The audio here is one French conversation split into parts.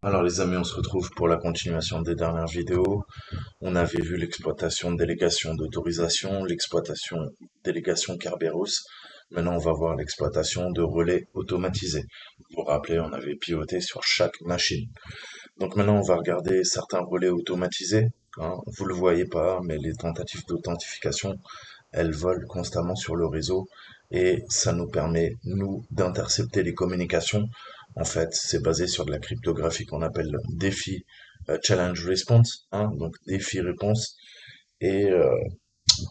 Alors les amis, on se retrouve pour la continuation des dernières vidéos. On avait vu l'exploitation de délégation d'autorisation, l'exploitation délégation Kerberos. Maintenant, on va voir l'exploitation de relais automatisés. Vous vous rappelez, on avait piloté sur chaque machine. Donc maintenant, on va regarder certains relais automatisés. Vous le voyez pas, mais les tentatives d'authentification, elles volent constamment sur le réseau et ça nous permet, nous, d'intercepter les communications. En fait, c'est basé sur de la cryptographie qu'on appelle défi challenge response, donc défi réponse. Et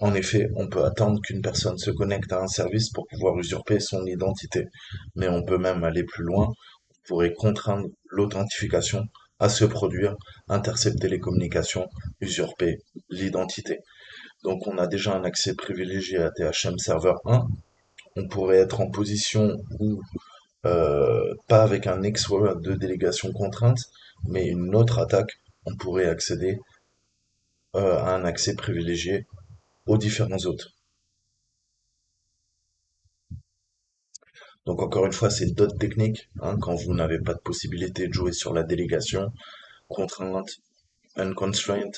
en effet, on peut attendre qu'une personne se connecte à un service pour pouvoir usurper son identité. Mais on peut même aller plus loin. On pourrait contraindre l'authentification à se produire, intercepter les communications, usurper l'identité. Donc on a déjà un accès privilégié à THM Server 1. On pourrait être en position où, pas avec un exploit de délégation contrainte, mais une autre attaque, on pourrait accéder à un accès privilégié aux différents autres. Donc encore une fois, c'est d'autres techniques, quand vous n'avez pas de possibilité de jouer sur la délégation, contrainte, unconstrained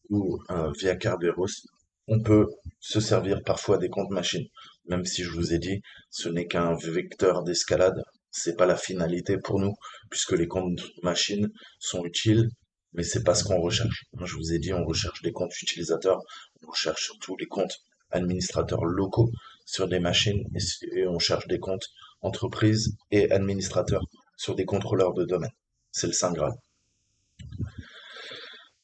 ou via Kerberos, on peut se servir parfois des comptes machines. Même si je vous ai dit, ce n'est qu'un vecteur d'escalade, c'est pas la finalité pour nous, puisque les comptes machines sont utiles, mais c'est pas ce qu'on recherche. Moi, je vous ai dit, on recherche des comptes utilisateurs, on recherche surtout les comptes administrateurs locaux sur des machines, et on cherche des comptes entreprises et administrateurs sur des contrôleurs de domaine. C'est le Saint Graal.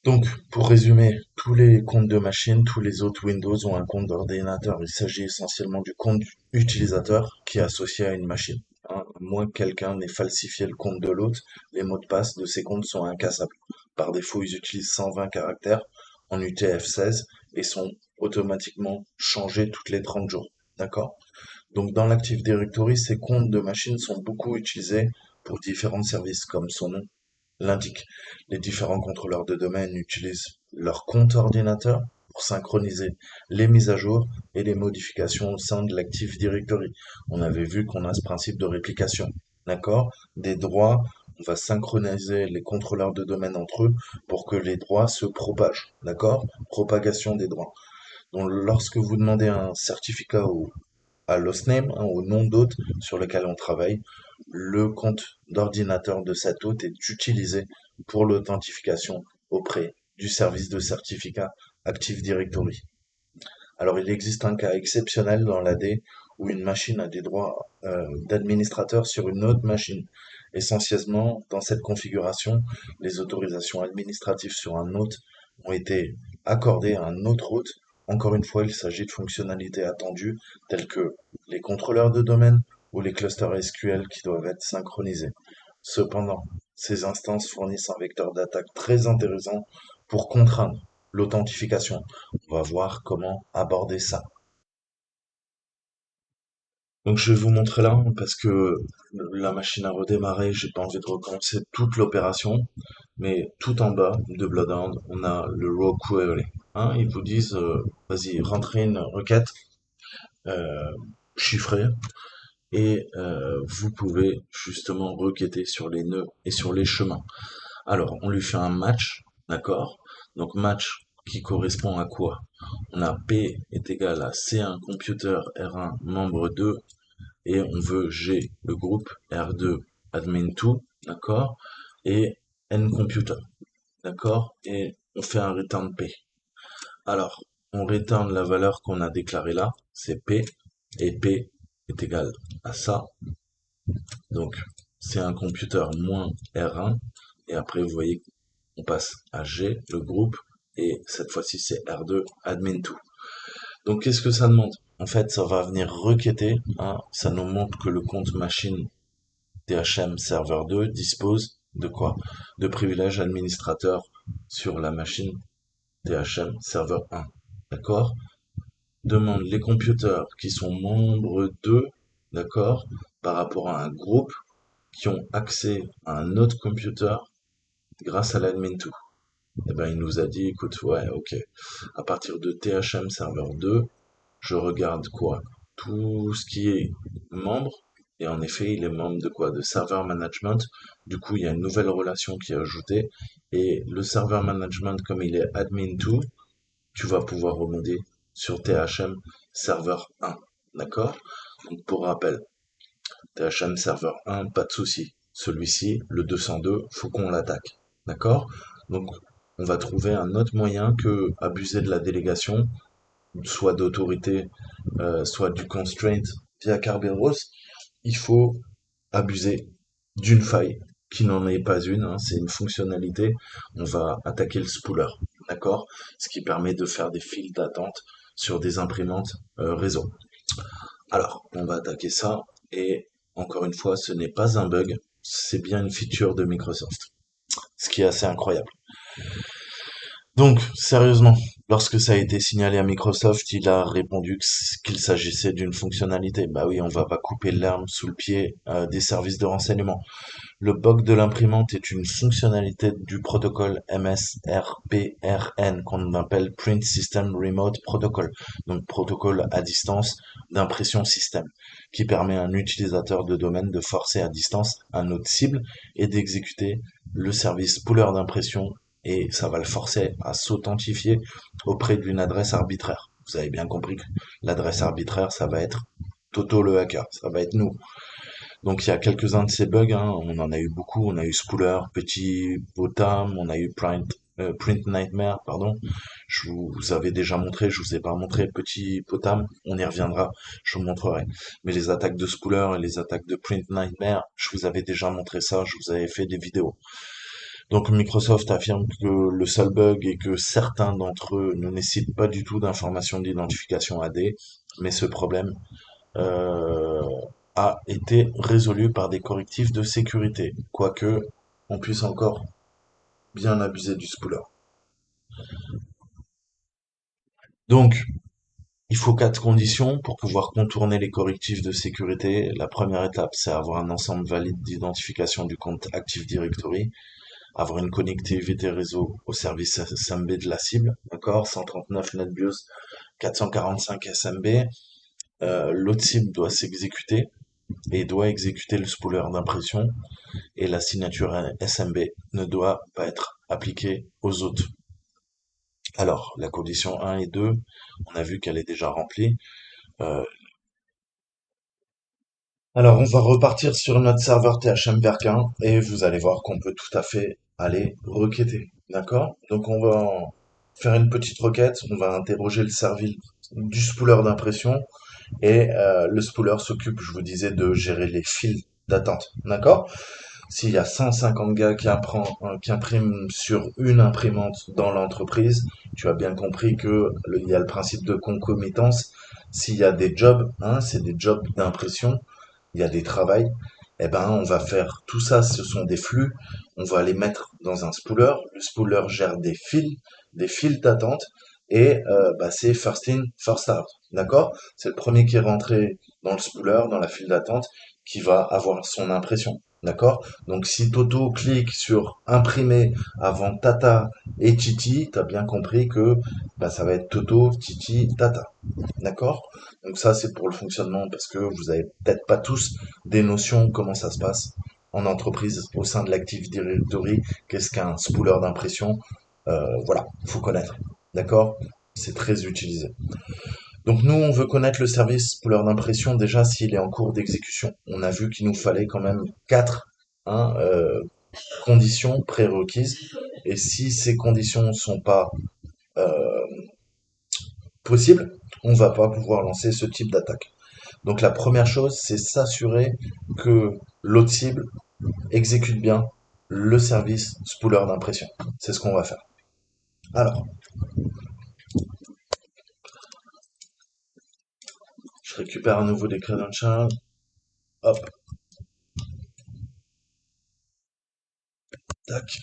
Donc, pour résumer, tous les comptes de machine, tous les autres Windows ont un compte d'ordinateur. Il s'agit essentiellement du compte utilisateur qui est associé à une machine. À moins que quelqu'un n'ait falsifié le compte de l'autre, les mots de passe de ces comptes sont incassables. Par défaut, ils utilisent 120 caractères en UTF-16 et sont automatiquement changés toutes les 30 jours. D'accord? Donc, dans l'Active Directory, ces comptes de machine sont beaucoup utilisés pour différents services, comme son nom l'indique. Les différents contrôleurs de domaine utilisent leur compte ordinateur pour synchroniser les mises à jour et les modifications au sein de l'Active Directory. On avait vu qu'on a ce principe de réplication. D'accord? Des droits, on va synchroniser les contrôleurs de domaine entre eux pour que les droits se propagent. D'accord? Propagation des droits. Donc lorsque vous demandez un certificat à l'hostname, au nom d'hôte sur lequel on travaille, le compte d'ordinateur de cet hôte est utilisé pour l'authentification auprès du service de certificat Active Directory. Alors il existe un cas exceptionnel dans l'AD où une machine a des droits d'administrateur sur une autre machine. Essentiellement, dans cette configuration, les autorisations administratives sur un hôte ont été accordées à un autre hôte. Encore une fois, il s'agit de fonctionnalités attendues telles que les contrôleurs de domaine ou les clusters SQL qui doivent être synchronisés. Cependant, ces instances fournissent un vecteur d'attaque très intéressant pour contraindre l'authentification. On va voir comment aborder ça. Donc je vais vous montrer là parce que la machine a redémarré, j'ai pas envie de recommencer toute l'opération, mais tout en bas de Bloodhound, on a le raw query. Ils vous disent, vas-y, rentrez une requête euh, chiffrée et vous pouvez justement requêter sur les nœuds et sur les chemins. Alors, on lui fait un match, d'accord? Donc match qui correspond à quoi? On a P est égal à C1 computer R1 membre 2 et on veut G le groupe R2 admin 2, d'accord? Et N computer, d'accord? Et on fait un return P. Alors, on return la valeur qu'on a déclarée là, c'est P, et P est égal à ça. Donc, c'est un computer moins R1, et après, vous voyez, on passe à G, le groupe, et cette fois-ci, c'est R2 admin 2. Donc, qu'est-ce que ça demande? En fait, ça va venir requêter, ça nous montre que le compte machine THM Server 2 dispose de quoi? De privilèges administrateurs sur la machine THM Server 1. D'accord? Demande les computers qui sont membres de, d'accord, par rapport à un groupe qui ont accès à un autre computer grâce à l'admin2. Et ben, il nous a dit, écoute, ouais, ok, à partir de THM Server 2, je regarde quoi? Tout ce qui est membre, Et en effet, il est membre de quoi? De server management. Du coup, il y a une nouvelle relation qui est ajoutée. Et le server management, comme il est admin 2, tu vas pouvoir remonter sur THM serveur 1. D'accord? Donc, pour rappel, THM serveur 1, pas de souci. Celui-ci, le 202, faut qu'on l'attaque. D'accord? Donc, on va trouver un autre moyen que abuser de la délégation, soit d'autorité, soit du constraint via Kerberos. Il faut abuser d'une faille qui n'en est pas une, hein, c'est une fonctionnalité. On va attaquer le spooler, d'accord? Ce qui permet de faire des files d'attente sur des imprimantes réseau. Alors, on va attaquer ça et encore une fois, ce n'est pas un bug, c'est bien une feature de Microsoft, ce qui est assez incroyable. Donc, sérieusement, lorsque ça a été signalé à Microsoft, il a répondu qu'il s'agissait d'une fonctionnalité. Bah oui, on va pas couper l'herbe sous le pied des services de renseignement. Le bug de l'imprimante est une fonctionnalité du protocole MSRPRN qu'on appelle Print System Remote Protocol, donc protocole à distance d'impression système, qui permet à un utilisateur de domaine de forcer à distance un autre cible et d'exécuter le service spooler d'impression et ça va le forcer à s'authentifier auprès d'une adresse arbitraire. Vous avez bien compris que l'adresse arbitraire, ça va être Toto le hacker, ça va être nous. Donc il y a quelques-uns de ces bugs, hein, on en a eu beaucoup, on a eu Spooler, Petit Botam, on a eu Print Nightmare, pardon. Vous avais déjà montré, je vous ai pas montré Petit Botam, on y reviendra, je vous montrerai. Mais les attaques de Spooler et les attaques de Print Nightmare, je vous avais déjà montré ça, je vous avais fait des vidéos. Donc Microsoft affirme que le seul bug est que certains d'entre eux ne nécessitent pas du tout d'informations d'identification AD, mais ce problème euh, a été résolu par des correctifs de sécurité, quoique on puisse encore bien abuser du spooler. Donc, il faut quatre conditions pour pouvoir contourner les correctifs de sécurité. La première étape, c'est avoir un ensemble valide d'identification du compte Active Directory, avoir une connectivité réseau au service SMB de la cible, d'accord, 139 NetBIOS, 445 SMB. L'autre cible doit s'exécuter et doit exécuter le spooler d'impression et la signature SMB ne doit pas être appliquée aux autres. Alors, la condition 1 et 2, on a vu qu'elle est déjà remplie. Euh, alors, on va repartir sur notre serveur THM Verquin et vous allez voir qu'on peut tout à fait aller requêter. D'accord? Donc, on va faire une petite requête. On va interroger le service du spooler d'impression et le spooler s'occupe, je vous disais, de gérer les fils d'attente. D'accord? S'il y a 150 gars qui impriment sur une imprimante dans l'entreprise, tu as bien compris que il y a le principe de concomitance. S'il y a des jobs, hein, c'est des jobs d'impression, il y a des travails, eh ben, on va faire tout ça, ce sont des flux, on va les mettre dans un spooler. Le spooler gère des fils d'attente, et bah, c'est first in, first out. D'accord? C'est le premier qui est rentré dans le spooler, dans la file d'attente, qui va avoir son impression. D'accord? Donc si Toto clique sur imprimer avant Tata et Titi, t'as bien compris que bah, ça va être Toto, Titi, Tata. D'accord? Donc ça, c'est pour le fonctionnement parce que vous avez peut-être pas tous des notions comment ça se passe en entreprise au sein de l'Active Directory. Qu'est-ce qu'un spooler d'impression? Voilà, faut connaître. D'accord? C'est très utilisé. Donc nous, on veut connaître le service spooler d'impression déjà s'il est en cours d'exécution. On a vu qu'il nous fallait quand même quatre, hein, conditions prérequises. Et si ces conditions ne sont pas euh, possibles, on va pas pouvoir lancer ce type d'attaque. Donc la première chose, c'est s'assurer que l'autre cible exécute bien le service spooler d'impression. C'est ce qu'on va faire. Alors, je récupère à nouveau des credentials. Hop, tac.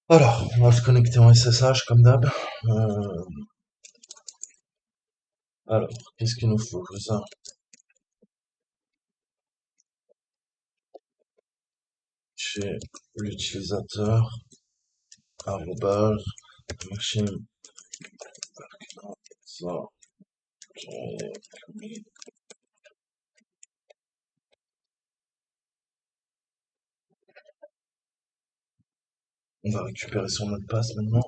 Alors, on va se connecter en SSH comme d'hab. Euh, alors, qu'est-ce qu'il nous faut? Ça. chez l'utilisateur, arrobase, machine, ça, on va récupérer son mot de passe maintenant.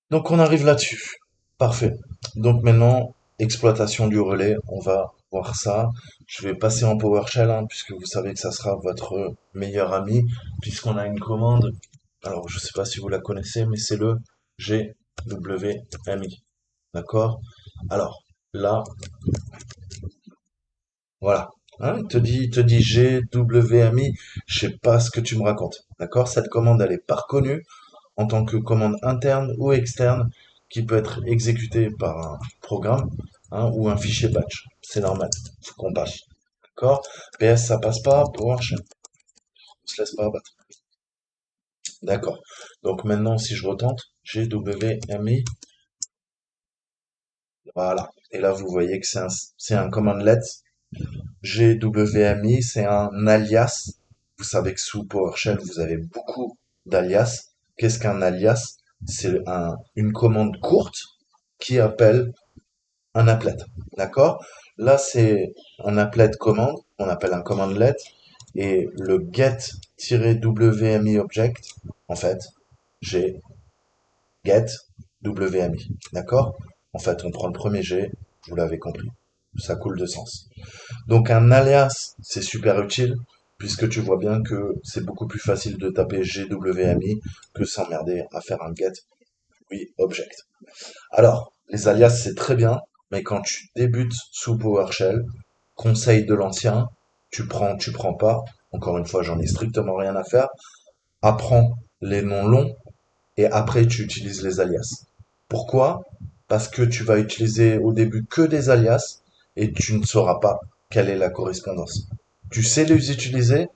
Donc on arrive là-dessus. Parfait. Donc maintenant, exploitation du relais, on va voir ça. Je vais passer en PowerShell, hein, puisque vous savez que ça sera votre meilleur ami, puisqu'on a une commande. Alors je sais pas si vous la connaissez, mais c'est le GWMI. D'accord? Alors là, voilà. Hein, il te dit GWMI, je sais pas ce que tu me racontes. D'accord? Cette commande, elle est pas reconnue en tant que commande interne ou externe qui peut être exécutée par un programme, hein, ou un fichier batch. C'est normal, faut qu'on passe. D'accord? PS, ça passe pas, PowerShell, on se laisse pas abattre. D'accord. Donc maintenant, si je retente, GWMI, voilà. Et là, vous voyez que c'est un commandlet. GWMI, c'est un alias. Vous savez que sous PowerShell, vous avez beaucoup d'alias. Qu'est-ce qu'un alias? C'est une commande courte qui appelle un applet. D'accord? Là, c'est un applet commande, on appelle un commandlet, et le get-wmi object, en fait, j'ai get wmi. D'accord? En fait, on prend le premier G, vous l'avez compris. Ça coule de sens. Donc un alias, c'est super utile, puisque tu vois bien que c'est beaucoup plus facile de taper GWMI que s'emmerder à faire un get oui object. Alors, les alias, c'est très bien, mais quand tu débutes sous PowerShell, conseil de l'ancien, tu prends pas. Encore une fois, j'en ai strictement rien à faire. Apprends les noms longs et après tu utilises les alias. Pourquoi? Parce que tu vas utiliser au début que des alias et tu ne sauras pas quelle est la correspondance. Tu sais les utiliser,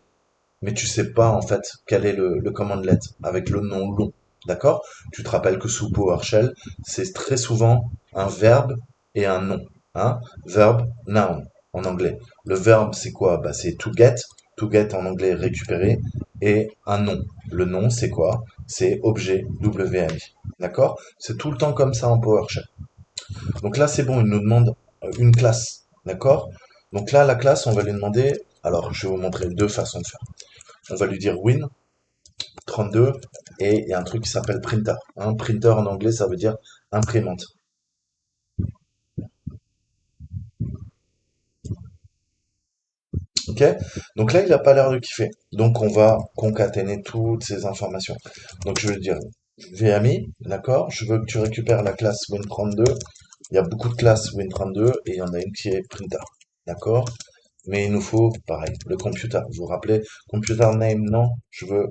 mais tu sais pas en fait quel est le commandlet avec le nom long. D'accord? Tu te rappelles que sous PowerShell, c'est très souvent un verbe et un nom. Hein? Verb, noun en anglais. Le verbe, c'est quoi? Bah, c'est to get. To get en anglais récupérer. Et un nom. Le nom, c'est quoi? C'est objet WMI. D'accord? C'est tout le temps comme ça en PowerShell. Donc là, c'est bon, il nous demande une classe. D'accord? Donc là, la classe, on va lui demander. Alors, je vais vous montrer deux façons de faire. On va lui dire Win32 et il y a un truc qui s'appelle printer. Hein, printer en anglais, ça veut dire imprimante. Ok? Donc là, il n'a pas l'air de kiffer. Donc on va concaténer toutes ces informations. Donc je vais dire VMI, d'accord? Je veux que tu récupères la classe Win32. Il y a beaucoup de classes Win32 et il y en a une qui est printer. D'accord? Mais il nous faut, pareil, le computer. Vous vous rappelez, computer name, non? Je veux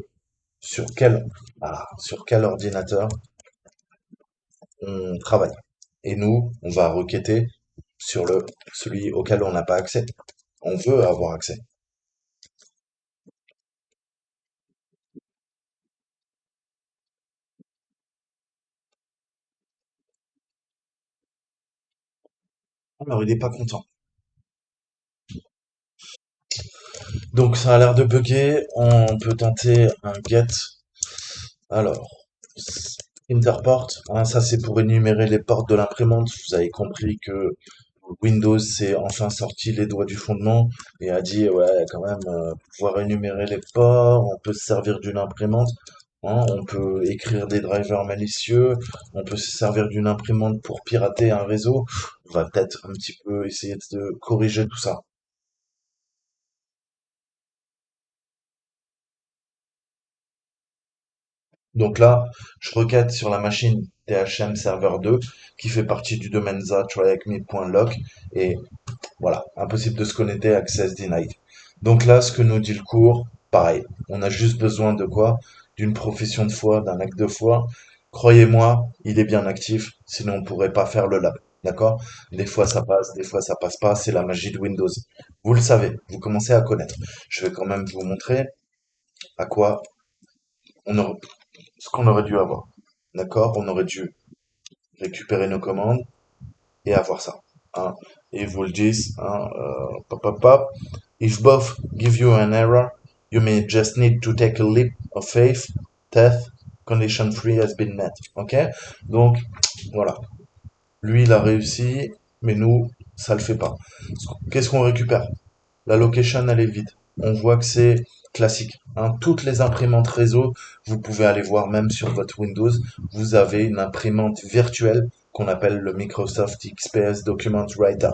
sur quel ordinateur on travaille. Et nous, on va requêter sur celui auquel on n'a pas accès. On veut avoir accès. Alors, il n'est pas content. Donc, ça a l'air de bugger. On peut tenter un get. Alors, interport, hein, ça c'est pour énumérer les portes de l'imprimante. Vous avez compris que Windows s'est enfin sorti les doigts du fondement et a dit ouais quand même pouvoir énumérer les ports, on peut se servir d'une imprimante, hein, on peut écrire des drivers malicieux, on peut se servir d'une imprimante pour pirater un réseau. On va peut-être un petit peu essayer de corriger tout ça. Donc là, je requête sur la machine THM Server 2 qui fait partie du domaine za tryacme.log et voilà, impossible de se connecter, access denied. Donc là, ce que nous dit le cours, pareil, on a juste besoin de quoi? D'une profession de foi, d'un acte de foi. Croyez-moi, il est bien actif, sinon on ne pourrait pas faire le lab. D'accord? Des fois ça passe, des fois ça passe pas, c'est la magie de Windows. Vous le savez, vous commencez à connaître. Je vais quand même vous montrer à quoi on aurait, ce qu'on aurait dû avoir. D'accord? On aurait dû récupérer nos commandes et avoir ça. Hein. Ils vous le disent, hein, pop, pop, pop. If both give you an error, you may just need to take a leap of faith. Test condition 3 has been met. Ok? Donc, voilà. Lui, il a réussi, mais nous, ça le fait pas. Qu'est-ce qu'on récupère? La location, elle est vide. On voit que c'est classique. Hein. Toutes les imprimantes réseau, vous pouvez aller voir même sur votre Windows, vous avez une imprimante virtuelle qu'on appelle le Microsoft XPS Document Writer.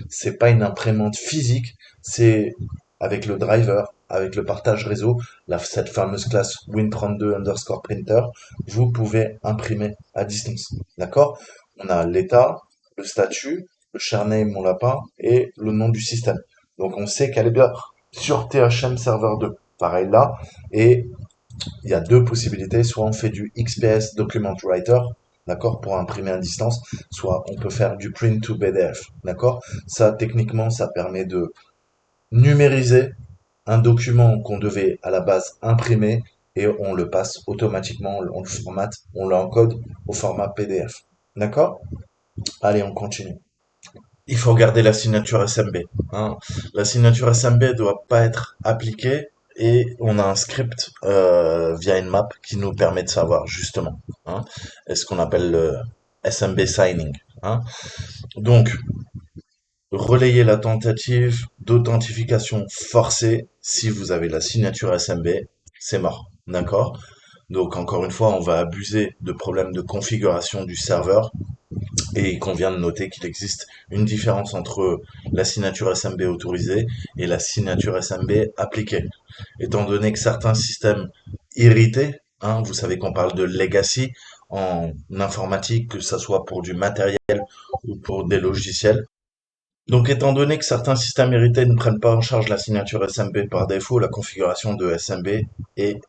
C'est pas une imprimante physique, c'est avec le driver, avec le partage réseau, cette fameuse classe Win32 underscore printer, vous pouvez imprimer à distance. D'accord? On a l'état, le statut, le share name, on l'a pas, et le nom du système. Donc on sait qu'elle est bien sur THM Server 2. Pareil là. Et il y a deux possibilités. Soit on fait du XPS Document Writer, d'accord, pour imprimer à distance, soit on peut faire du print to PDF, d'accord. Ça, techniquement, ça permet de numériser un document qu'on devait à la base imprimer et on le passe automatiquement, on le formate, on l'encode au format PDF. D'accord? Allez, on continue. Il faut garder la signature SMB. Hein. La signature SMB doit pas être appliquée et on a un script via une map qui nous permet de savoir justement. Hein, est ce qu'on appelle le SMB signing. Hein. Donc, relayer la tentative d'authentification forcée si vous avez la signature SMB, c'est mort. D'accord? Donc, encore une fois, on va abuser de problèmes de configuration du serveur et il convient de noter qu'il existe une différence entre la signature SMB autorisée et la signature SMB appliquée. Étant donné que certains systèmes irrités, hein, vous savez qu'on parle de legacy en informatique, que ce soit pour du matériel ou pour des logiciels. Donc, étant donné que certains systèmes hérités ne prennent pas en charge la signature SMB par défaut, la configuration de SMB est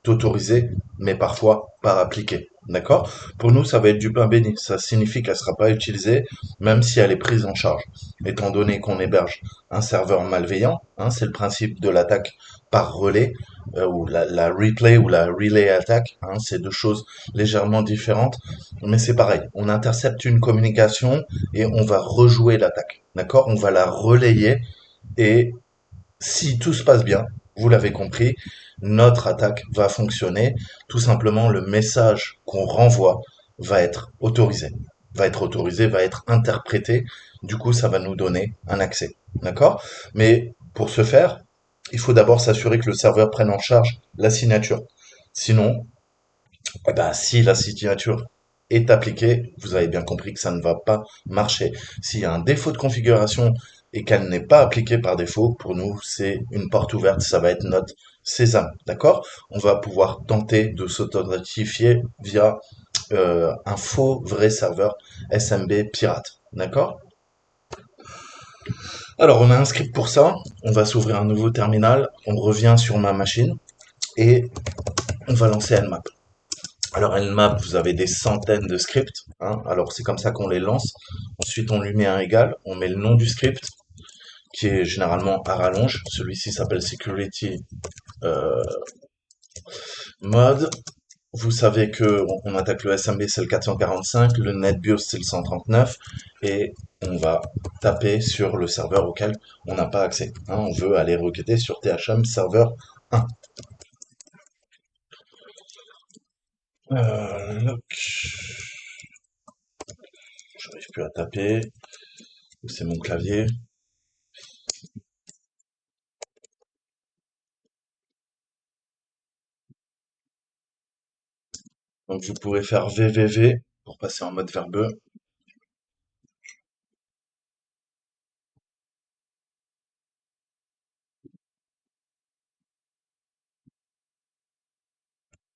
autorisée, mais parfois pas appliquée. D'accord? Pour nous, ça va être du pain béni. Ça signifie qu'elle ne sera pas utilisée, même si elle est prise en charge. Étant donné qu'on héberge un serveur malveillant, hein, c'est le principe de l'attaque par relais, ou la replay ou la relay attack, hein, c'est deux choses légèrement différentes, mais c'est pareil. On intercepte une communication et on va rejouer l'attaque. D'accord? On va la relayer et si tout se passe bien, vous l'avez compris, notre attaque va fonctionner. Tout simplement, le message qu'on renvoie va être autorisé. Va être interprété. Du coup, ça va nous donner un accès. D'accord? Mais pour ce faire, il faut d'abord s'assurer que le serveur prenne en charge la signature. Sinon, eh ben, si la signature est appliquée, vous avez bien compris que ça ne va pas marcher. S'il y a un défaut de configuration et qu'elle n'est pas appliquée par défaut, pour nous, c'est une porte ouverte, ça va être notre sésame, d'accord? On va pouvoir tenter de s'authentifier via un faux vrai serveur SMB pirate, d'accord? Alors, on a un script pour ça, on va s'ouvrir un nouveau terminal, on revient sur ma machine et on va lancer Nmap. Alors Nmap, vous avez des centaines de scripts, hein. Alors c'est comme ça qu'on les lance. Ensuite, on lui met un égal, on met le nom du script, qui est généralement à rallonge. Celui-ci s'appelle security euh, mode. Vous savez que on attaque le SMB, c'est le 445, le NetBIOS, c'est le 139, et on va taper sur le serveur auquel on n'a pas accès. Hein. On veut aller requêter sur THM serveur 1. Lock. J'arrive plus à taper. C'est mon clavier. Donc vous pourrez faire VVV pour passer en mode verbeux.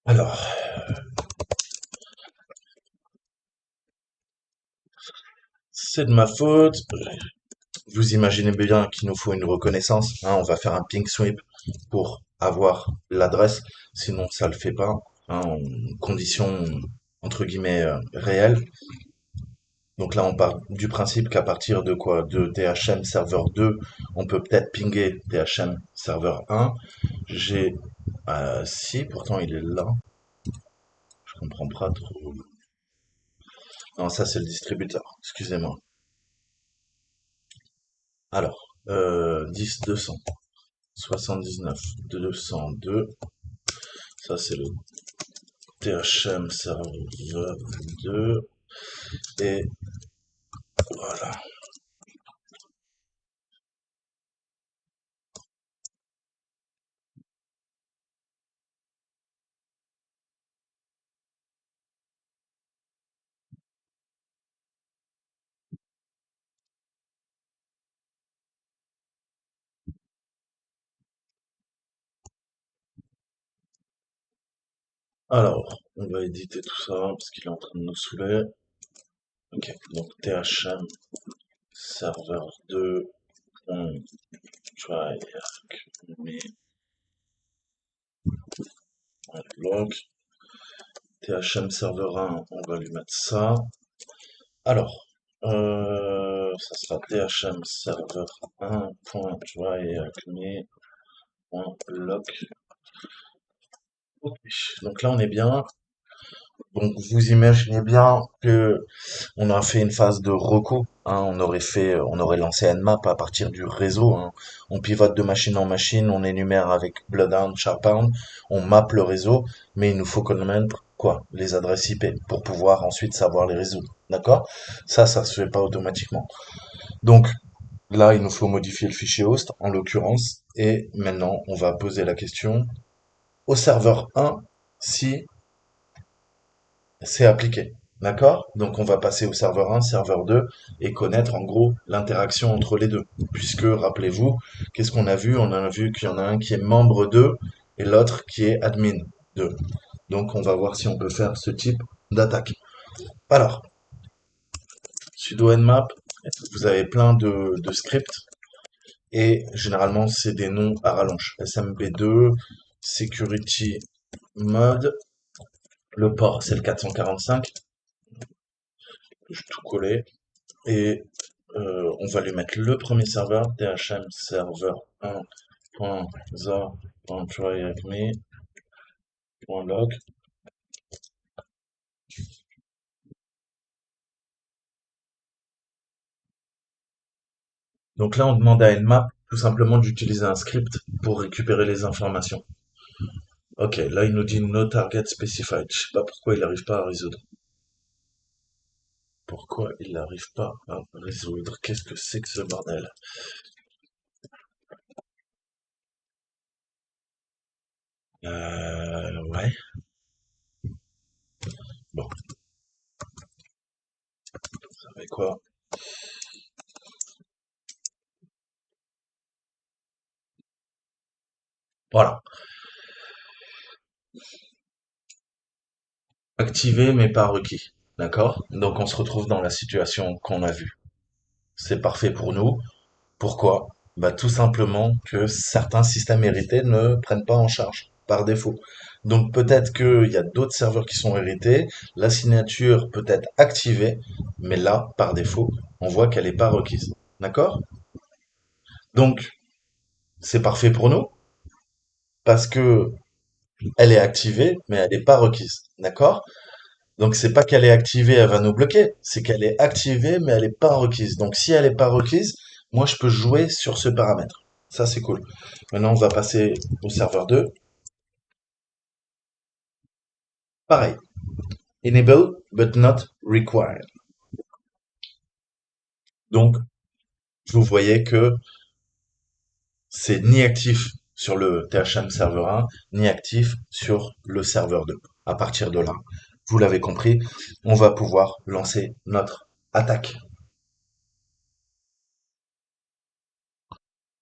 Alors, c'est de ma faute. Vous imaginez bien qu'il nous faut une reconnaissance. Hein, on va faire un ping sweep pour avoir l'adresse. Sinon, ça le fait pas. Hein, en condition entre guillemets réelle. Donc là, on part du principe qu'à partir de quoi? De THM serveur 2, on peut peut-être pinguer THM serveur 1. J'ai si, pourtant il est là. Je comprends pas trop. Non, ça c'est le distributeur, excusez-moi. Alors, 10 279 202, ça c'est le THM serveur 2, et voilà. Alors, on va éditer tout ça parce qu'il est en train de nous saouler. Ok, donc THM serveur 2 on try me log. THM serveur 1, on va lui mettre ça. Alors, ça sera THM serveur 1.tryacme.log. Ok, donc là on est bien. Donc vous imaginez bien que on a fait une phase de reco, hein, on aurait lancé Nmap à partir du réseau, hein. On pivote de machine en machine, on énumère avec Bloodhound, Sharphound, on mappe le réseau, mais il nous faut connaître quoi? Les adresses IP pour pouvoir ensuite savoir les résoudre. D'accord? Ça se fait pas automatiquement. Donc là, il nous faut modifier le fichier host, en l'occurrence, et maintenant, on va poser la question au serveur 1 si c'est appliqué. D'accord? Donc on va passer au serveur 1, serveur 2 et connaître en gros l'interaction entre les deux. Puisque, rappelez-vous, qu'est-ce qu'on a vu? On a vu qu'il y en a un qui est membre 2 et l'autre qui est admin 2. Donc on va voir si on peut faire ce type d'attaque. Alors, sudo nmap, vous avez plein de scripts et généralement c'est des noms à rallonge. SMB2, security mode, le port c'est le 445, je tout collé. Et on va lui mettre le premier serveur, dhm serveur 1.za.tryacme.log. Donc là, on demande à Nmap tout simplement d'utiliser un script pour récupérer les informations. Ok, là il nous dit no target specified. Je sais pas pourquoi il n'arrive pas à résoudre. Pourquoi il n'arrive pas à résoudre? Qu'est-ce que c'est que ce bordel? Ouais. Bon, ça fait quoi? Voilà. Activé mais pas requis. D'accord? Donc on se retrouve dans la situation qu'on a vue. C'est parfait pour nous. Pourquoi? Bah tout simplement que certains systèmes hérités ne prennent pas en charge par défaut. Donc peut-être qu'il y a d'autres serveurs qui sont hérités, la signature peut être activée, mais là, par défaut, on voit qu'elle n'est pas requise. D'accord? Donc c'est parfait pour nous parce que elle est activée, mais elle n'est pas requise. D'accord? Donc c'est pas qu'elle est activée, elle va nous bloquer, c'est qu'elle est activée, mais elle n'est pas requise. Donc si elle n'est pas requise, moi je peux jouer sur ce paramètre. Ça c'est cool. Maintenant on va passer au serveur 2. Pareil, enable but not required. Donc vous voyez que c'est ni actif sur le THM serveur 1, ni actif sur le serveur 2. À partir de là, vous l'avez compris, on va pouvoir lancer notre attaque.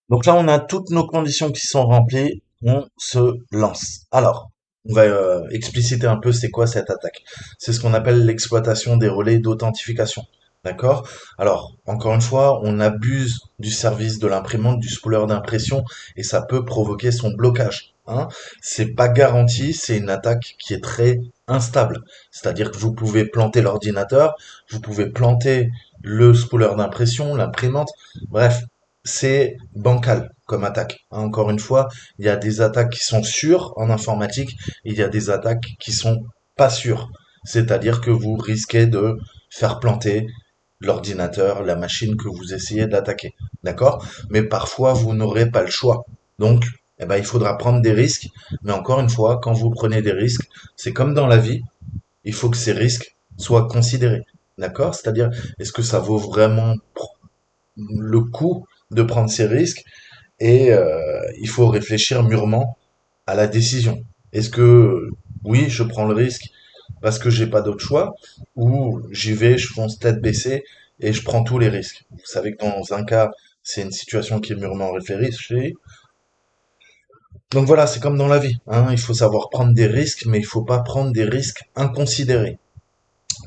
Donc là, on a toutes nos conditions qui sont remplies. On se lance. Alors, on va expliciter un peu c'est quoi cette attaque. C'est ce qu'on appelle l'exploitation des relais d'authentification. D'accord? Alors, encore une fois, on abuse du service de l'imprimante, du spooler d'impression, et ça peut provoquer son blocage. Hein. C'est pas garanti, c'est une attaque qui est très instable. C'est-à-dire que vous pouvez planter l'ordinateur, vous pouvez planter le spooler d'impression, l'imprimante. Bref, c'est bancal comme attaque. Hein, encore une fois, il y a des attaques qui sont sûres en informatique, et il y a des attaques qui sont pas sûres. C'est-à-dire que vous risquez de faire planter l'ordinateur, la machine que vous essayez d'attaquer. D'accord? Mais parfois, vous n'aurez pas le choix. Donc, eh ben, il faudra prendre des risques. Mais encore une fois, quand vous prenez des risques, c'est comme dans la vie, il faut que ces risques soient considérés. D'accord? C'est-à-dire, est-ce que ça vaut vraiment le coup de prendre ces risques? Et il faut réfléchir mûrement à la décision. Est-ce que oui, je prends le risque parce que j'ai pas d'autre choix, ou j'y vais, je fonce tête baissée et je prends tous les risques. Vous savez que dans un cas, c'est une situation qui est mûrement réfléchie. Donc voilà, c'est comme dans la vie, hein. Il faut savoir prendre des risques, mais il faut pas prendre des risques inconsidérés.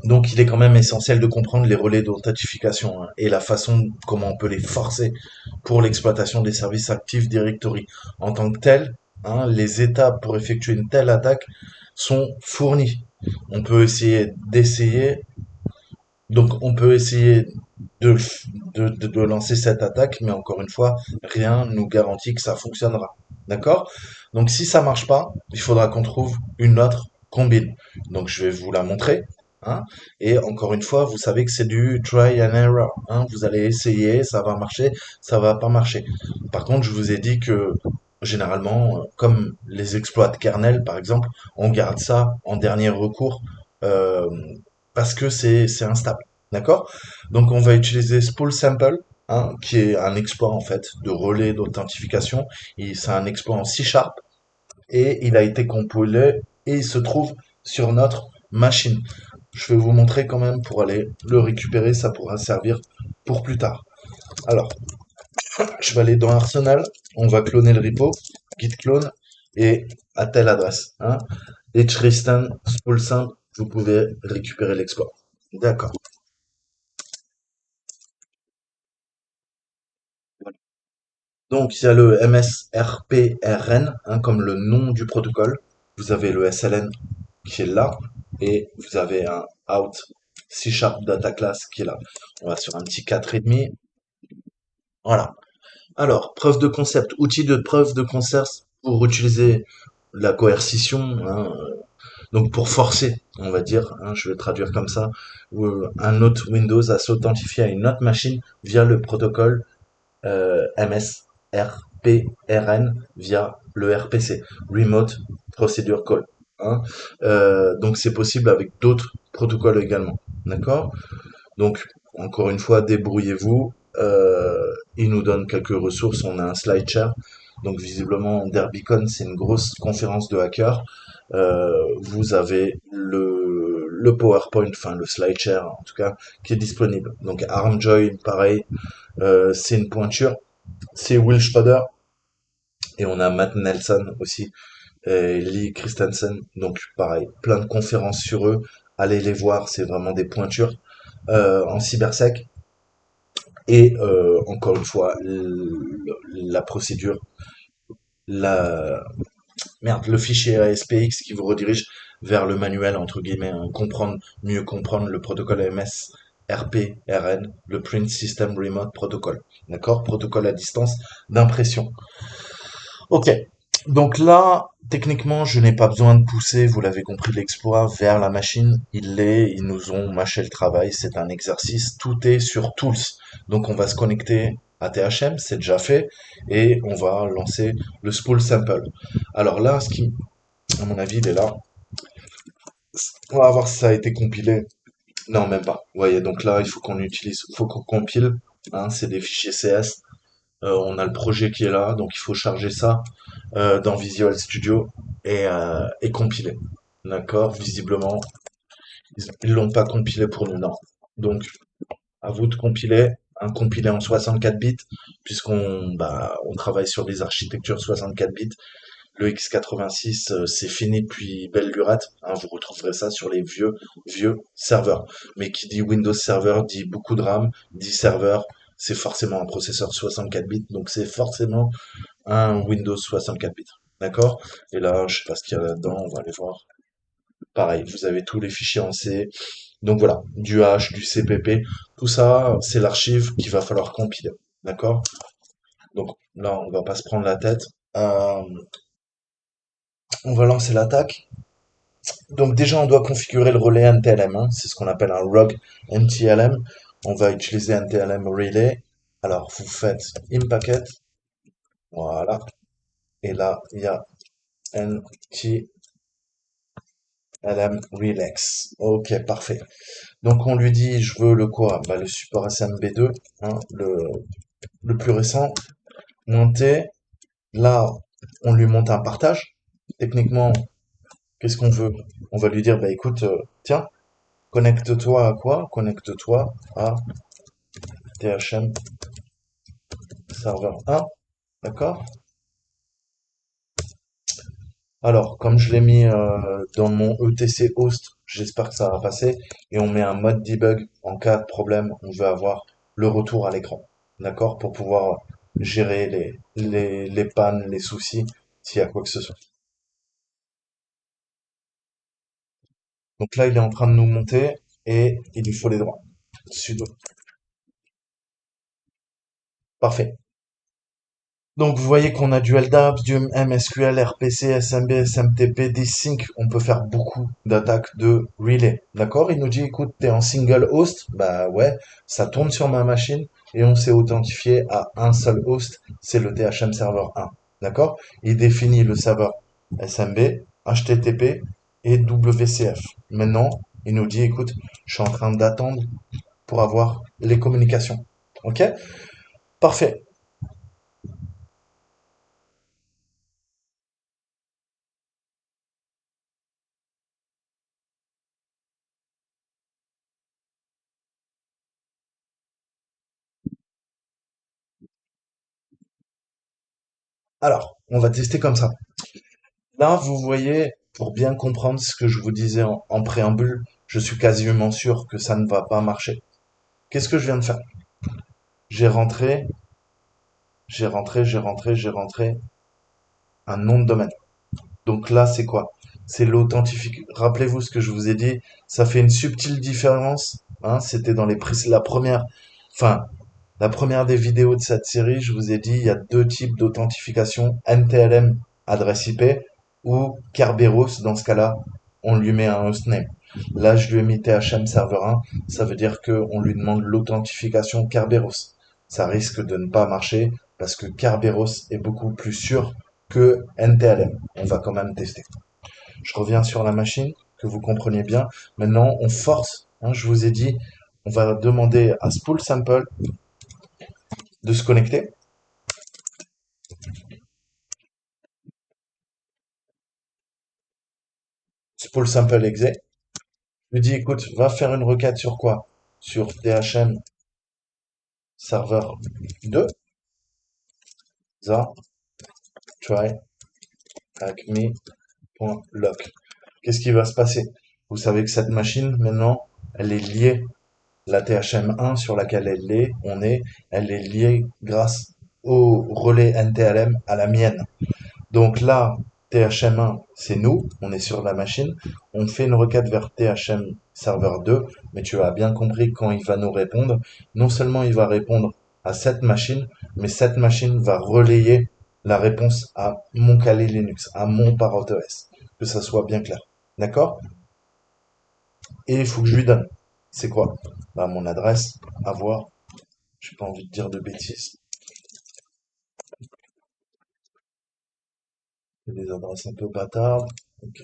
Donc il est quand même essentiel de comprendre les relais d'authentification, hein, et la façon comment on peut les forcer pour l'exploitation des services Active Directory. En tant que tel, hein, les étapes pour effectuer une telle attaque sont fournies. On peut on peut essayer de, de lancer cette attaque, mais encore une fois, rien nous garantit que ça fonctionnera. D'accord? Donc si ça marche pas, il faudra qu'on trouve une autre combine. Donc je vais vous la montrer. Hein, et encore une fois, vous savez que c'est du try and error. Hein, vous allez essayer, ça va marcher, ça va pas marcher. Par contre, je vous ai dit que généralement, comme les exploits de kernel, par exemple, on garde ça en dernier recours, euh, parce que c'est instable. D'accord? Donc on va utiliser spool sample, hein, qui est un exploit en fait de relais d'authentification. C'est un exploit en C Sharp et il a été compilé et il se trouve sur notre machine. Je vais vous montrer quand même pour aller le récupérer, ça pourra servir pour plus tard. Alors, je vais aller dans Arsenal, on va cloner le repo, git clone, et à telle adresse. Hein, hristan spool simple, vous pouvez récupérer l'exploit. D'accord. Donc, il y a le MSRPRN, hein, comme le nom du protocole. Vous avez le SLN qui est là, et vous avez un out C Sharp data class qui est là. On va sur un petit 4,5. Voilà. Alors, preuve de concept, outil de preuve de concept pour utiliser la coercition, hein, donc pour forcer, on va dire, hein, je vais traduire comme ça, un autre Windows à s'authentifier à une autre machine via le protocole MSRPRN via le RPC, Remote Procedure Call. Hein. Donc c'est possible avec d'autres protocoles également. D'accord? Donc encore une fois, débrouillez-vous. Il nous donne quelques ressources. On a un SlideShare. Donc visiblement, DerbyCon, c'est une grosse conférence de hackers. Vous avez le PowerPoint, enfin le SlideShare en tout cas, qui est disponible. Donc ArmJoin, pareil, c'est une pointure. C'est Will Schroeder et on a Matt Nelson aussi et Lee Christensen. Donc pareil, plein de conférences sur eux. Allez les voir, c'est vraiment des pointures en cybersec. Et encore une fois, la procédure, la le fichier ASPX qui vous redirige vers le manuel entre guillemets, hein, mieux comprendre le protocole MS RPRN, le Print System Remote Protocol. D'accord? Protocole à distance d'impression. Ok. Donc là, techniquement, je n'ai pas besoin de pousser, vous l'avez compris, l'exploit vers la machine. Ils nous ont mâché le travail, c'est un exercice, tout est sur Tools. Donc on va se connecter à THM, c'est déjà fait, et on va lancer le spool sample. Alors là, à mon avis, il est là. On va voir si ça a été compilé. Non, même pas. Vous voyez, donc là, il faut qu'on compile, hein, c'est des fichiers CS. On a le projet qui est là, donc il faut charger ça dans Visual Studio et compiler. D'accord? Visiblement, ils l'ont pas compilé pour nous, non. Donc, à vous de compiler, compiler en 64 bits, puisqu'on on travaille sur des architectures 64 bits. Le x86, c'est fini depuis belle lurette. Hein, vous retrouverez ça sur les vieux serveurs. Mais qui dit Windows Server dit beaucoup de RAM, dit serveur, c'est forcément un processeur 64 bits, donc c'est forcément un Windows 64 bits. D'accord? Et là, je sais pas ce qu'il y a là-dedans, on va aller voir. Pareil, vous avez tous les fichiers en C. Donc voilà, du H, du CPP, tout ça, c'est l'archive qu'il va falloir compiler. D'accord? Donc là, on va pas se prendre la tête. On va lancer l'attaque. Donc déjà, on doit configurer le relais NTLM, hein. C'est ce qu'on appelle un rogue NTLM. On va utiliser NTLM relay. Alors, vous faites in-packet, voilà. Et là, il y a NTLM relax. Ok, parfait. Donc on lui dit, je veux le quoi? Bah, le support SMB2, hein, le plus récent, monter. Là, on lui monte un partage. Techniquement, qu'est-ce qu'on veut? On va lui dire, bah écoute, tiens, connecte-toi à quoi? Connecte-toi à THM serveur 1, d'accord? Alors, comme je l'ai mis dans mon ETC host, j'espère que ça va passer, et on met un mode debug en cas de problème, on veut avoir le retour à l'écran, d'accord? Pour pouvoir gérer les pannes, les soucis, s'il y a quoi que ce soit. Donc là, il est en train de nous monter, et il lui faut les droits. Sudo. Parfait. Donc vous voyez qu'on a du LDAP, du MSQL, RPC, SMB, SMTP, D-Sync. On peut faire beaucoup d'attaques de relay. D'accord? Il nous dit, écoute, t'es en single host. Bah ouais, ça tourne sur ma machine et on s'est authentifié à un seul host. C'est le THM Server 1. D'accord? Il définit le serveur SMB, HTTP et WCF. Maintenant, il nous dit, écoute, je suis en train d'attendre pour avoir les communications. Ok? Parfait. Alors, on va tester comme ça. Là, vous voyez, pour bien comprendre ce que je vous disais en préambule, je suis quasiment sûr que ça ne va pas marcher. Qu'est-ce que je viens de faire? J'ai rentré, j'ai rentré un nom de domaine. Donc là, c'est quoi? C'est l'authentification. Rappelez-vous ce que je vous ai dit, ça fait une subtile différence. Hein, c'était dans la première, enfin, la première des vidéos de cette série, je vous ai dit, il y a deux types d'authentification, NTLM, adresse IP, ou Kerberos, dans ce cas-là, on lui met un hostname. Là, je lui ai mis THM serveur 1, ça veut dire qu'on lui demande l'authentification Kerberos. Ça risque de ne pas marcher parce que Kerberos est beaucoup plus sûr que NTLM. On va quand même tester. Je reviens sur la machine, que vous compreniez bien. Maintenant, on force, hein, je vous ai dit, on va demander à Spool Sample de se connecter. Spool Sample exe. Je lui dis, écoute, va faire une requête sur quoi? Sur THM serveur 2, za, try, acme.lock. Qu'est-ce qui va se passer? Vous savez que cette machine, maintenant, elle est liée. La THM1 sur laquelle elle est liée grâce au relais NTLM à la mienne. Donc là, THM1, c'est nous, on est sur la machine, on fait une requête vers THM serveur 2, mais tu as bien compris quand il va nous répondre. Non seulement il va répondre à cette machine, mais cette machine va relayer la réponse à mon Kali Linux, à mon ParrotOS, que ça soit bien clair. D'accord? Et il faut que je lui donne. C'est quoi? Bah, mon adresse, à voir. J'ai pas envie de dire de bêtises. C'est des adresses un peu bâtardes. Ok.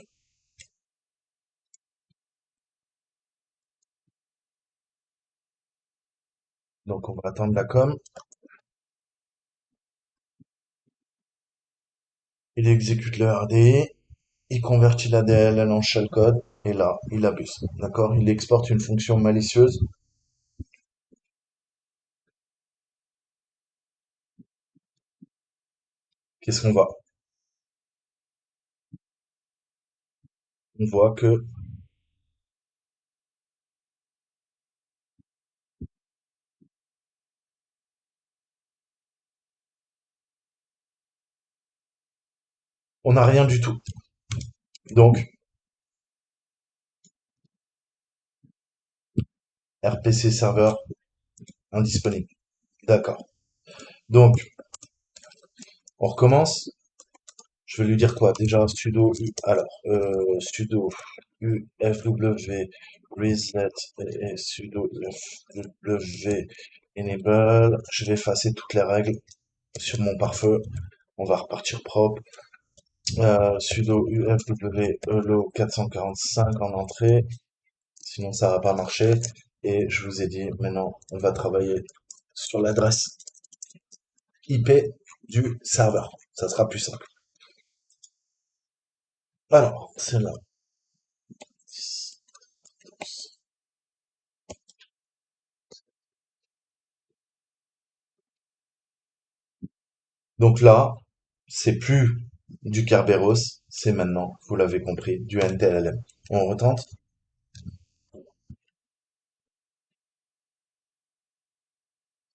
Donc on va attendre la com. Il exécute le RDI, il convertit la DLL en shellcode, et là, il abuse. D'accord? Il exporte une fonction malicieuse. Qu'est-ce qu'on voit? On voit que on n'a rien du tout. Donc, RPC serveur indisponible. D'accord. Donc, on recommence. Je vais lui dire quoi? Déjà, sudo, alors, sudo. ufw reset et sudo ufw enable. Je vais effacer toutes les règles sur mon pare-feu. On va repartir propre. Sudo ufw hello 445 en entrée. Sinon, ça va pas marcher. Et je vous ai dit, maintenant, on va travailler sur l'adresse IP du serveur. Ça sera plus simple. Alors, c'est là. Donc là, c'est plus du Kerberos, c'est maintenant, vous l'avez compris, du NTLM. On retente.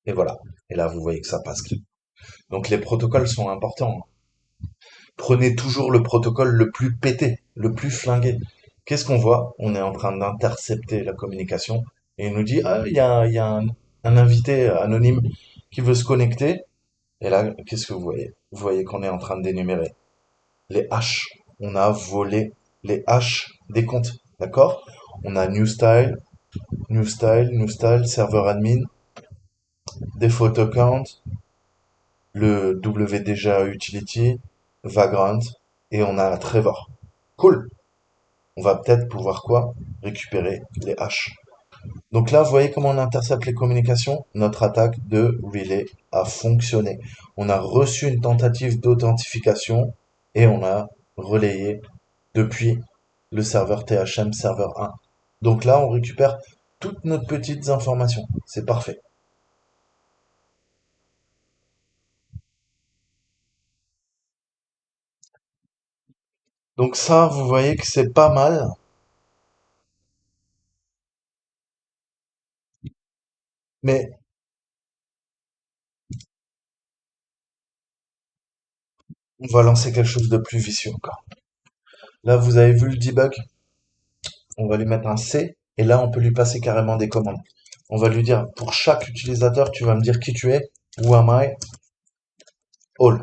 Et voilà. Et là, vous voyez que ça passe. Donc les protocoles sont importants. Prenez toujours le protocole le plus pété, le plus flingué. Qu'est-ce qu'on voit? On est en train d'intercepter la communication et il nous dit, ah, il y a un invité anonyme qui veut se connecter. Et là, qu'est-ce que vous voyez? Vous voyez qu'on est en train de dénumérer les hash. On a volé les hash des comptes. D'accord? On a new style, server admin, default account, le WDGA utility, Vagrant, et on a Trevor. Cool. On va peut-être pouvoir quoi? Récupérer les hash. Donc là, vous voyez comment on intercepte les communications? Notre attaque de relay a fonctionné. On a reçu une tentative d'authentification et on a relayé depuis le serveur THM serveur 1. Donc là, on récupère toutes nos petites informations. C'est parfait. Donc ça, vous voyez que c'est pas mal, mais on va lancer quelque chose de plus vicieux encore. Là, vous avez vu le debug, on va lui mettre un C, et là, on peut lui passer carrément des commandes. On va lui dire, pour chaque utilisateur, tu vas me dire qui tu es, who am I, all.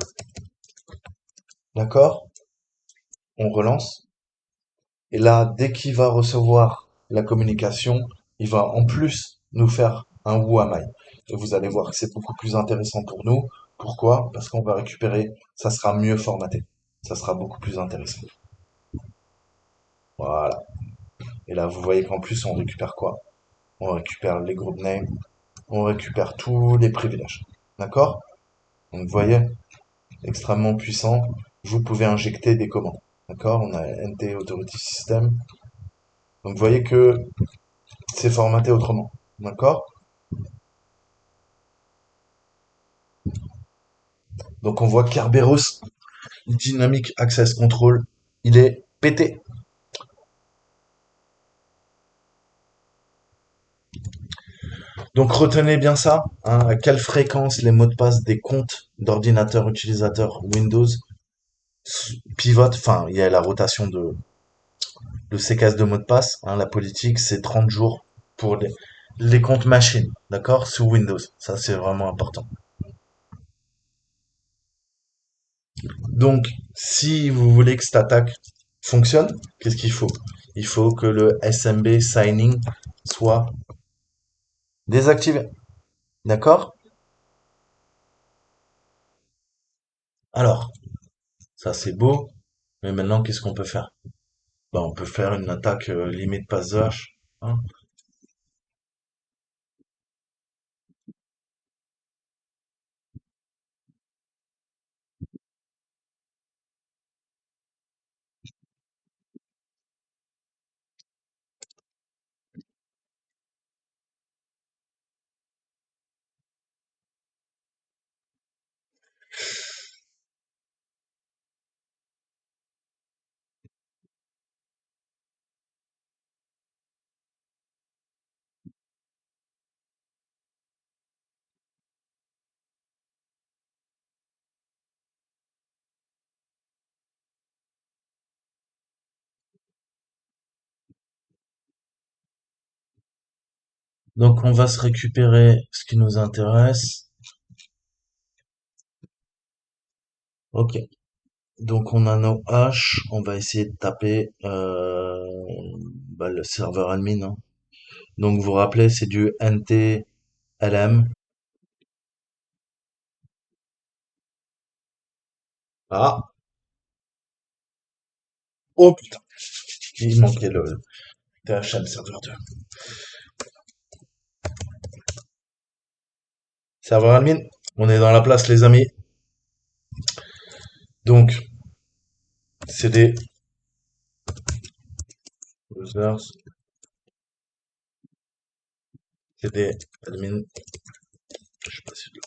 D'accord? On relance. Et là, dès qu'il va recevoir la communication, il va en plus nous faire un who am I. Et vous allez voir que c'est beaucoup plus intéressant pour nous. Pourquoi? Parce qu'on va récupérer, ça sera mieux formaté. Ça sera beaucoup plus intéressant. Voilà. Et là, vous voyez qu'en plus, on récupère quoi? On récupère les group names, on récupère tous les privilèges. D'accord? Donc, vous voyez, extrêmement puissant. Vous pouvez injecter des commandes. D'accord? On a NT Authority System. Donc, vous voyez que c'est formaté autrement. D'accord? Donc, on voit Kerberos Dynamic Access Control. Il est pété. Donc, retenez bien ça, hein, à quelle fréquence les mots de passe des comptes d'ordinateurs utilisateurs Windows pivotent. Enfin, il y a la rotation de séquence de mots de passe, hein, la politique, c'est 30 jours pour les comptes machines, d'accord, sous Windows. Ça, c'est vraiment important. Donc, si vous voulez que cette attaque fonctionne, qu'est-ce qu'il faut? Il faut que le SMB signing soit désactivé, d'accord? Alors, ça c'est beau, mais maintenant, qu'est-ce qu'on peut faire? Ben, on peut faire une attaque limite passage, hein. Donc, on va se récupérer ce qui nous intéresse. Ok. Donc on a nos hash, on va essayer de taper le serveur admin, hein. Donc vous vous rappelez, c'est du NTLM. Ah, oh putain, il manquait le THM serveur 2. Serveur admin, on est dans la place les amis. Donc CD users, CD admin, je sais pas si je le-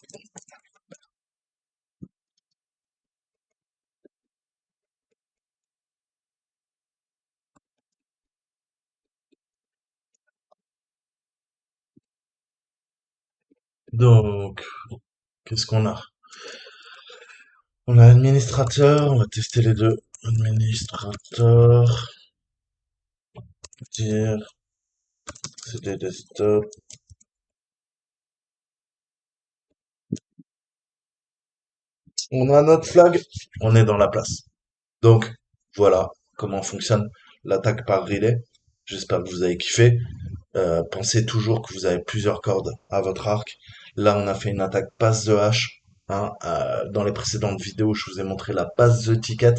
Donc, qu'est-ce qu'on a? On a administrateur, on va tester les deux. Administrateur, dire, CD desktop. On a notre flag, on est dans la place. Donc, voilà comment fonctionne l'attaque par relay. J'espère que vous avez kiffé. Pensez toujours que vous avez plusieurs cordes à votre arc. Là, on a fait une attaque passe de hache. Hein, dans les précédentes vidéos, je vous ai montré la passe de ticket.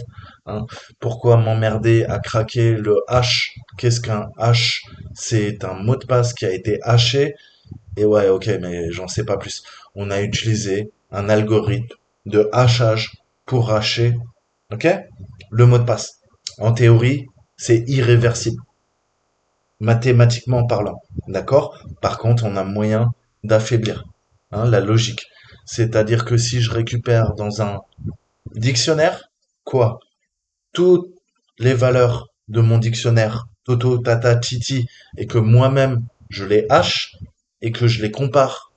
Hein. Pourquoi m'emmerder à craquer le hash? Qu'est-ce qu'un hash? C'est un mot de passe qui a été haché. Et ouais, ok, mais j'en sais pas plus. On a utilisé un algorithme de hachage pour hacher, ok, le mot de passe. En théorie, c'est irréversible mathématiquement parlant. D'accord? Par contre, on a moyen d'affaiblir hein, la logique. C'est-à-dire que si je récupère dans un dictionnaire, quoi? Toutes les valeurs de mon dictionnaire, Toto, Tata, Titi, et que moi-même je les hache et que je les compare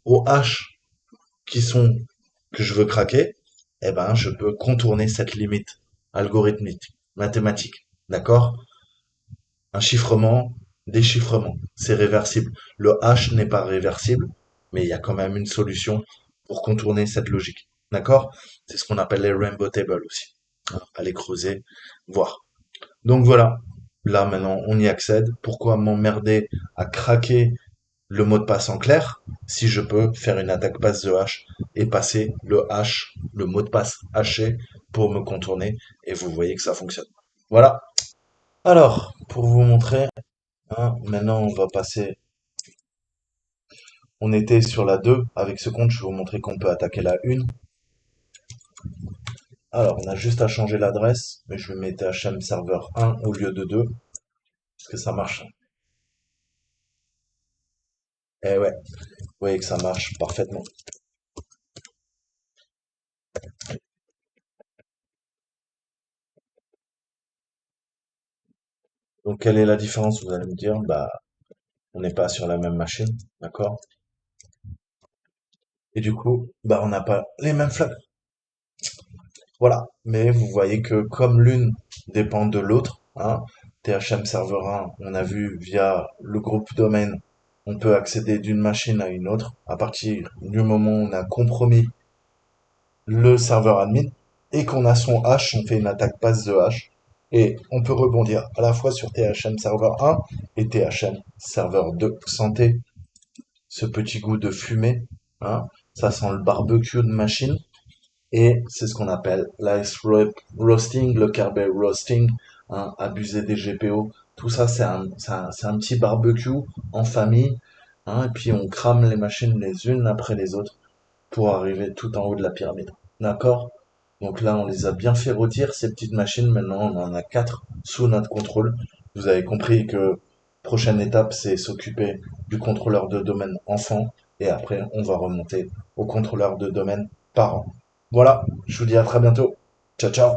aux haches qui sont que je veux craquer, eh ben je peux contourner cette limite algorithmique, mathématique. D'accord? Un chiffrement, déchiffrement, c'est réversible. Le H n'est pas réversible, mais il y a quand même une solution pour contourner cette logique. D'accord? C'est ce qu'on appelle les rainbow tables aussi. Hein, aller creuser, voir. Donc voilà. Là maintenant, on y accède. Pourquoi m'emmerder à craquer le mot de passe en clair si je peux faire une attaque passe de H et passer le H, le mot de passe haché pour me contourner et vous voyez que ça fonctionne. Voilà. Alors, pour vous montrer, hein, maintenant, on va passer. On était sur la 2 avec ce compte. Je vais vous montrer qu'on peut attaquer la 1. Alors, on a juste à changer l'adresse, mais je vais mettre HM serveur 1 au lieu de 2, parce que ça marche. Eh ouais, vous voyez que ça marche parfaitement. Donc, quelle est la différence? Vous allez me dire, bah, on n'est pas sur la même machine, d'accord? Et du coup, bah, on n'a pas les mêmes flags. Voilà. Mais vous voyez que comme l'une dépend de l'autre, hein, THM Server 1, on a vu via le groupe domaine, on peut accéder d'une machine à une autre à partir du moment où on a compromis le serveur admin et qu'on a son hash, on fait une attaque passe de hash et on peut rebondir à la fois sur THM Server 1 et THM Server 2. Sentez ce petit goût de fumée, hein, ça sent le barbecue de machine. Et c'est ce qu'on appelle l'ice roasting, le Kerber roasting, hein, abuser des GPO. Tout ça, c'est un petit barbecue en famille. Hein, et puis on crame les machines les unes après les autres pour arriver tout en haut de la pyramide. D'accord? Donc là, on les a bien fait rôtir, ces petites machines. Maintenant, on en a 4 sous notre contrôle. Vous avez compris que prochaine étape, c'est s'occuper du contrôleur de domaine enfant. Et après, on va remonter au contrôleur de domaine parent. Voilà, je vous dis à très bientôt. Ciao, ciao.